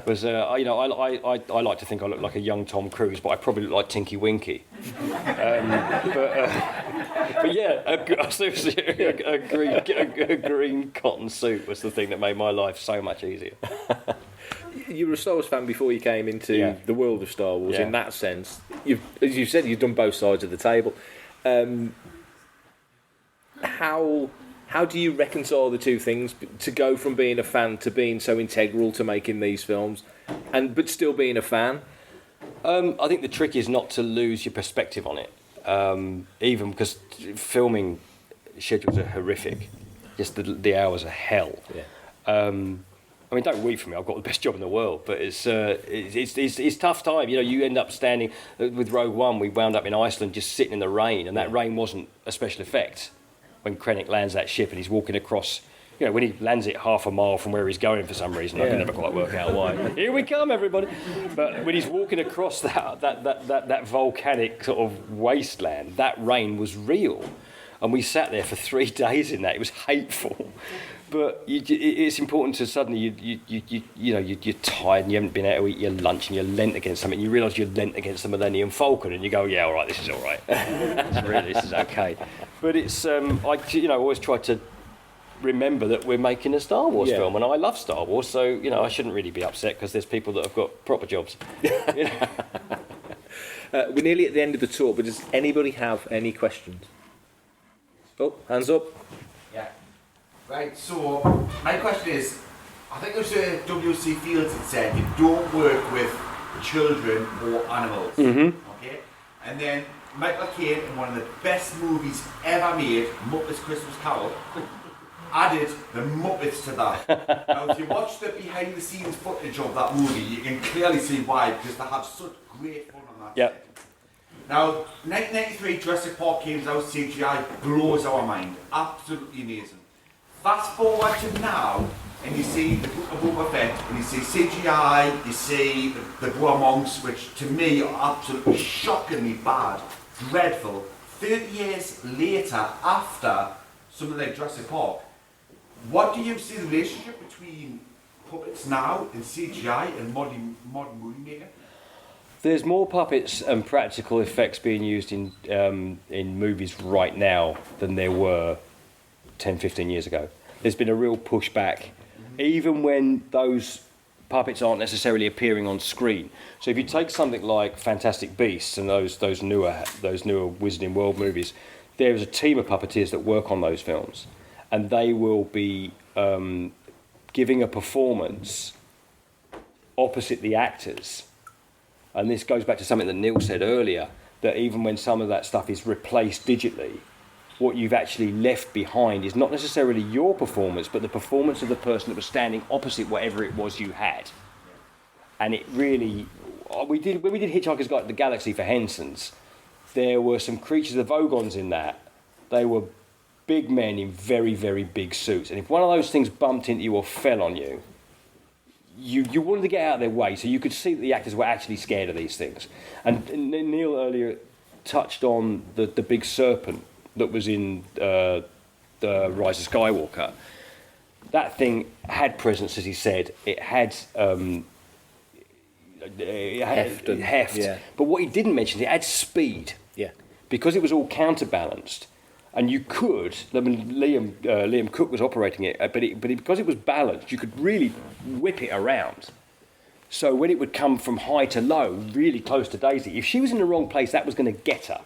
was I like to think I look like a young Tom Cruise, but I probably look like Tinky Winky. But yeah, seriously, a green cotton suit was the thing that made my life so much easier. You were a Star Wars fan before you came into the world of Star Wars. In that sense, as you said, you've done both sides of the table. How do you reconcile the two things, to go from being a fan to being so integral to making these films, but still being a fan? I think the trick is not to lose your perspective on it, even because filming schedules are horrific. Just the hours are hell. Yeah. I mean, don't weep for me. I've got the best job in the world, but it's tough time. You know, you end up standing with Rogue One. We wound up in Iceland, just sitting in the rain, and that rain wasn't a special effect. When Krennic lands that ship and he's walking across, you know, when he lands it half a mile from where he's going for some reason, I can never quite work out why. Here we come, everybody! But when he's walking across that volcanic sort of wasteland, that rain was real, and we sat there for 3 days in that. It was hateful. But it's important to suddenly you're tired and you haven't been able to eat your lunch and you're lent against something. You realise you're lent against the Millennium Falcon and you go, yeah, all right, this is all right. This is okay. But it's I always try to remember that we're making a Star Wars film, and I love Star Wars, so I shouldn't really be upset because there's people that have got proper jobs. We're nearly at the end of the talk, but does anybody have any questions? Oh, hands up. Yeah. Right, so my question is, I think it was W.C. Fields that said you don't work with children or animals. Mm-hmm. Okay? And then Michael Caine, in one of the best movies ever made, Muppets Christmas Carol, added the Muppets to that. Now, if you watch the behind the scenes footage of that movie, you can clearly see why, because they have such great fun on that. Yep. Now, 1993 Jurassic Park came out, CGI blows our mind. Absolutely amazing. Fast forward to now, and you see the Book of Boba Fett, and you see CGI, you see the Boa Monks, which to me are absolutely shockingly bad, dreadful. 30 years later, after something like Jurassic Park, what do you see the relationship between puppets now and CGI and modern movie making? There's more puppets and practical effects being used in movies right now than there were 10, 15 years ago. there's been a real pushback, even when those puppets aren't necessarily appearing on screen. So if you take something like Fantastic Beasts and those newer Wizarding World movies, there's a team of puppeteers that work on those films, and they will be giving a performance opposite the actors. And this goes back to something that Neil said earlier, that even when some of that stuff is replaced digitally, what you've actually left behind is not necessarily your performance, but the performance of the person that was standing opposite whatever it was you had. And it really, when we did Hitchhiker's Guide to the Galaxy for Henson's, there were some creatures, the Vogons in that. They were big men in very, very big suits. And if one of those things bumped into you or fell on you, you wanted to get out of their way, so you could see that the actors were actually scared of these things. And Neil earlier touched on the big serpent that was in the Rise of Skywalker. That thing had presence, as he said. It had heft. Yeah. But what he didn't mention is it had speed. Yeah. Because it was all counterbalanced. And you could, I mean, Liam Cook was operating it, but because it was balanced, you could really whip it around. So when it would come from high to low, really close to Daisy, if she was in the wrong place, that was going to get her.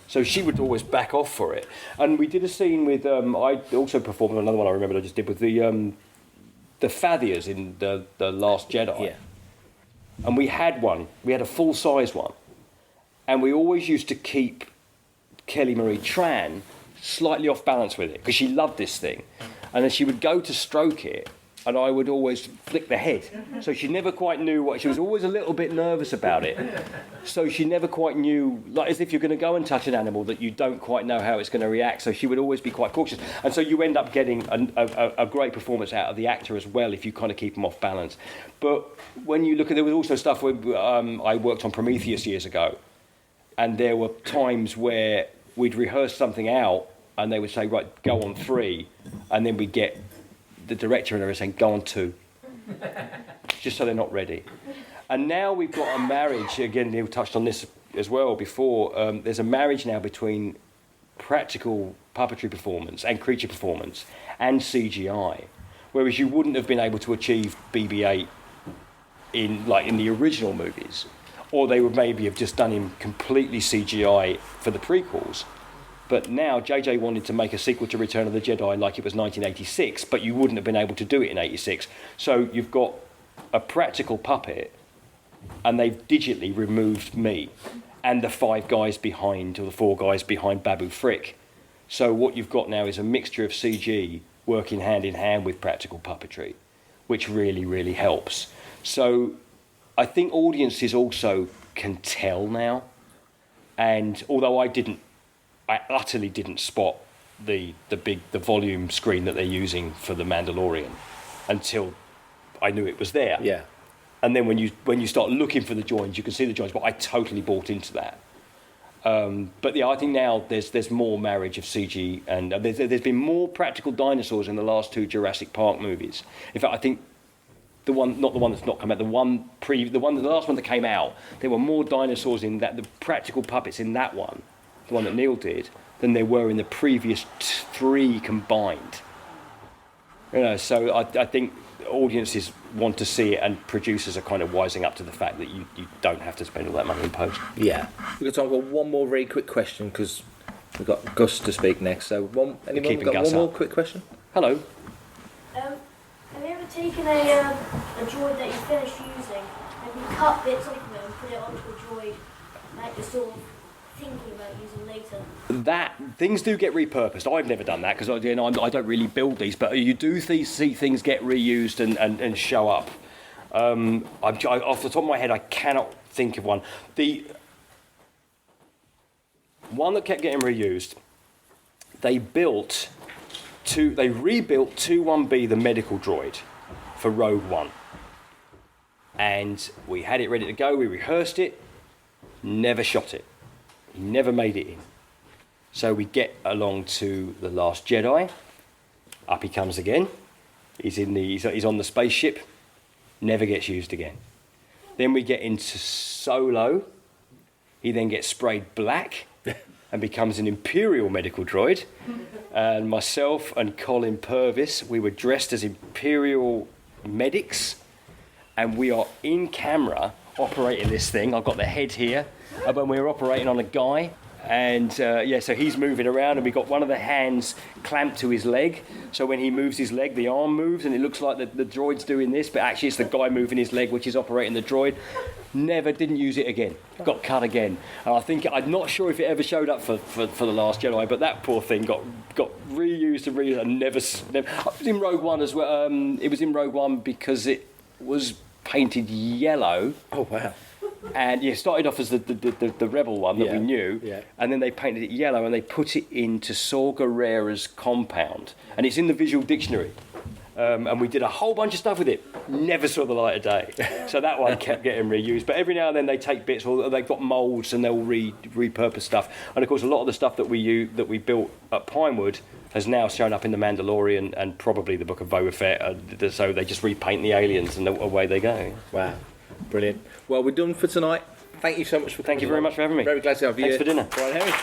So she would always back off for it. And we did a scene with, I also performed another one I remember I just did with the Fathiers in the Last Jedi. Yeah. And we had a full-size one. And we always used to keep Kelly Marie Tran slightly off balance with it, because she loved this thing. And then she would go to stroke it, and I would always flick the head. So she never quite knew what, she was always a little bit nervous about it. So she never quite knew, like as if you're going to go and touch an animal that you don't quite know how it's going to react. So she would always be quite cautious. And so you end up getting a great performance out of the actor as well, if you kind of keep them off balance. But when you look at, there was also stuff where I worked on Prometheus years ago, and there were times where we'd rehearse something out, and they would say, right, go on 3, and then we'd get the director and everything saying, go on 2, just so they're not ready. And now we've got a marriage, again, Neil touched on this as well before, there's a marriage now between practical puppetry performance and creature performance and CGI, whereas you wouldn't have been able to achieve BB-8 in the original movies, or they would maybe have just done him completely CGI for the prequels. But now JJ wanted to make a sequel to Return of the Jedi like it was 1986, but you wouldn't have been able to do it in 86. So you've got a practical puppet, and they've digitally removed me and the 5 guys behind, or the 4 guys behind Babu Frick. So what you've got now is a mixture of CG working hand in hand with practical puppetry, which really, really helps. So I think audiences also can tell now, and although I utterly didn't spot the volume screen that they're using for The Mandalorian until I knew it was there. Yeah. And then when you start looking for the joins, you can see the joins, but I totally bought into that. But yeah, I think now there's more marriage of CG, and there's been more practical dinosaurs in the last 2 Jurassic Park movies. In fact, I think the last one that came out, there were more dinosaurs in that, the practical puppets in that one, the one that Neil did, than there were in the previous 3 combined. So I think audiences want to see it, and producers are kind of wising up to the fact that you don't have to spend all that money in post. Yeah. We've got time for one more very quick question, because we've got Gus to speak next. So anyone got one more quick question? Hello. Have you ever taken a droid that you finished using, and you cut bits off of it and put it onto a droid that you're sort of thinking about using later? That things do get repurposed. I've never done that because I don't really build these, but you do see things get reused and show up. Off the top of my head, I cannot think of one. The one that kept getting reused, they rebuilt 21B, the medical droid, for Rogue One, and we had it ready to go. We rehearsed it, never shot it. He never made it in. So we get along to The Last Jedi. Up he comes again. He's on the spaceship. Never gets used again. Then we get into Solo. He then gets sprayed black. and becomes an Imperial medical droid. And myself and Colin Purvis, we were dressed as Imperial medics, and we are in camera operating this thing. I've got the head here, and we were operating on a guy. And so he's moving around, and we've got one of the hands clamped to his leg. So when he moves his leg, the arm moves, and it looks like the droid's doing this, but actually it's the guy moving his leg which is operating the droid. Didn't use it again. Got cut again. And I'm not sure if it ever showed up for The Last Jedi, but that poor thing got reused and never. It was in Rogue One as well. It was in Rogue One because it was painted yellow. Oh, wow. And it started off as the rebel one that we knew, and then they painted it yellow and they put it into Saw Gerrera's compound, and it's in the visual dictionary. And we did a whole bunch of stuff with it. Never saw the light of day. So that one kept getting reused. But every now and then they take bits, or they've got moulds, and they'll repurpose stuff. And of course, a lot of the stuff that we built at Pinewood has now shown up in The Mandalorian and probably the Book of Boba Fett. So they just repaint the aliens, and away they go. Wow, brilliant. Well, we're done for tonight. Thank you so much for coming. Thank you very much for having me. Very glad to have you. Thanks for dinner. Brian Herring.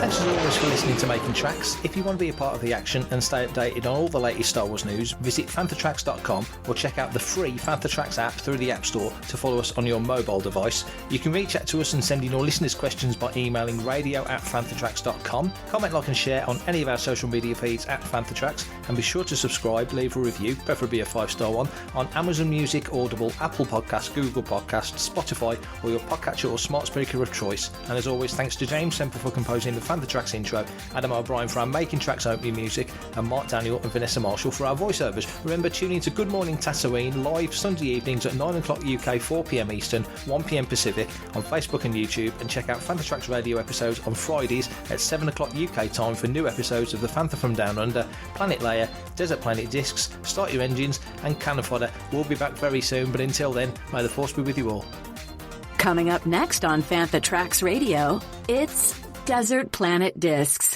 Thanks as always for listening to Making Tracks. If you want to be a part of the action and stay updated on all the latest Star Wars news, visit fanthatracks.com or check out the free Fantha Tracks app through the App Store to follow us on your mobile device. You can reach out to us and send in your listeners' questions by emailing radio@fanthatracks.com. Comment, like and share on any of our social media feeds at Fanthatracks, and be sure to subscribe, leave a review, preferably a 5-star one, on Amazon Music, Audible, Apple Podcasts, Google Podcasts, Spotify, or your podcatcher or smart speaker of choice. And as always, thanks to James Semple for composing the Fantha Tracks intro, Adam O'Brien for our Making Tracks opening music, and Mark Daniel and Vanessa Marshall for our voiceovers. Remember, tune in to Good Morning Tatooine live Sunday evenings at 9 o'clock UK, 4 PM Eastern, 1 PM Pacific on Facebook and YouTube, and check out Fantha Tracks radio episodes on Fridays at 7 o'clock UK time for new episodes of The Fantha from Down Under, Planet Leia, Desert Planet Discs, Start Your Engines, and Cannon Fodder. We'll be back very soon, but until then, may the Force be with you all. Coming up next on Fantha Tracks Radio, it's Desert Planet Discs.